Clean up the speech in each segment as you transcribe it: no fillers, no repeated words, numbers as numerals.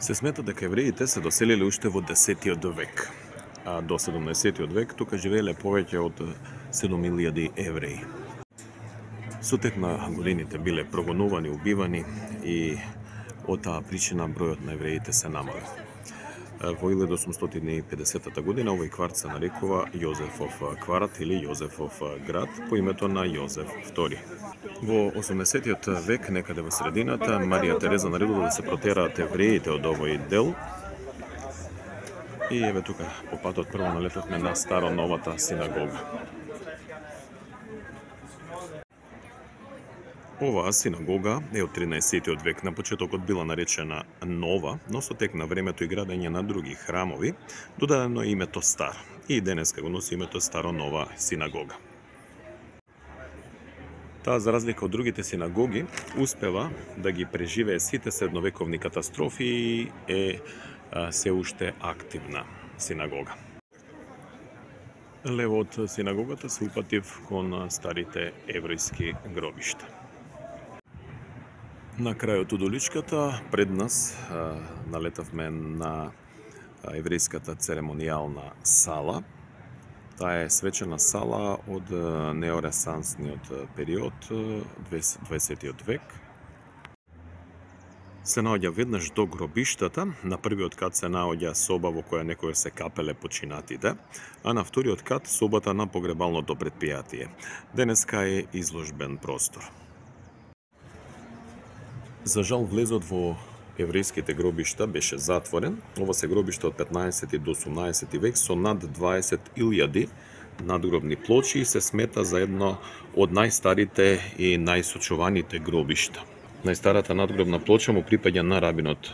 Се смета дека евреите се доселиле уште во 10-тиот век, а до 17-тиот век тука живееле повеќе од 7000 евреи. Со тек на годините биле прогонувани, убивани и од таа причина бројот на евреите се намали. Во 1850 година овој кварт се нарекува Јозефов кварт или Јозефов град по името на Јозеф II. Во 18-тиот век, некаде во средината, Марија Тереза наредила да се протераат евреите од овој дел. И еве тука по патот прво налетавме на старо-новата синагога. Оваа синагога е од 13-тиот век. На почетокот била наречена нова, но со тек на времето и градење на други храмови, додадено името стар. И денеска го носи името старо-нова синагога. Таа, за разлика од другите синагоги, успева да ги преживее сите средновековни катастрофи и е се уште активна синагога. Лево од синагогата се упатив кон старите еврејски гробишта. На крајот од уличката пред нас налетавме на еврејската церемонијална сала. Таа е свечена сала од неоресансниот период, 20-тиот век. Се наоѓа веднаш до гробиштата. На првиот кат се наоѓа соба во која некогаш се капеле починатите, а на вториот кат собата на погребалното предпријатие. Денеска е изложбен простор. За жал, влезот во еврејските гробишта беше затворен. Ова се гробишта од 15 до 18 век со над 20.000 надгробни плочи и се смета за едно од најстарите и најсочуваните гробишта. Најстарата надгробна плоча му припаѓа на рабинот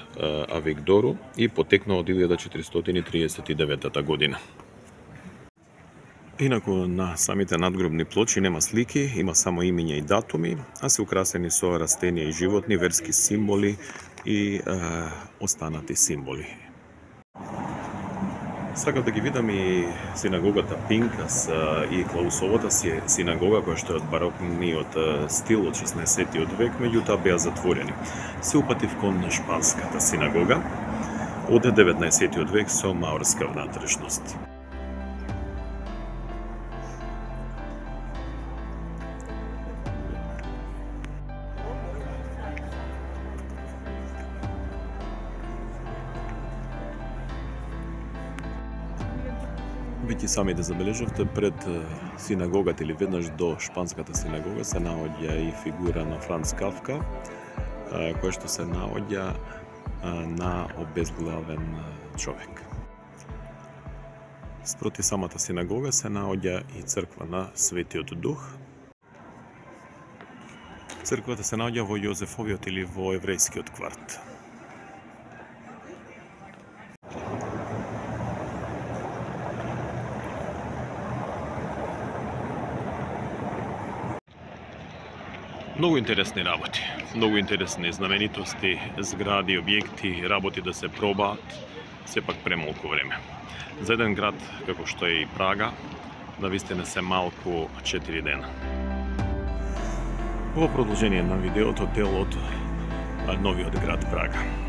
Авигдору и потекна од 1439 година. Инаку на самите надгробни плочи нема слики, има само имиња и датуми, а се украсени со растенија и животни, верски символи и останати символи. Сакав да ги видам и синагогата Пинкас и Клаусовата синагога, која што е од барокниот стил од 16-тиот век, меѓутоа беа затворени. Се упатив кон шпанската синагога од 19-тиот век со маорска внатрешност. Веќе сами да забележавте, пред синагогата или веднаш до шпанската синагога се наоѓа и фигура на Франц Кафка, која што се наоѓа на обезглавен човек. Спроти самата синагога се наоѓа и црква на Светиот Дух. Црквата се наоѓа во Јозефовиот или во еврејскиот кварт. Многу интересни работи, многу интересни знаменитости, згради, објекти, работи да се пробаат, сепак премалку време. За еден град како што е и Прага, навистина се малку 4 дена. Ово продолжение на видеото дел од новиот град Прага.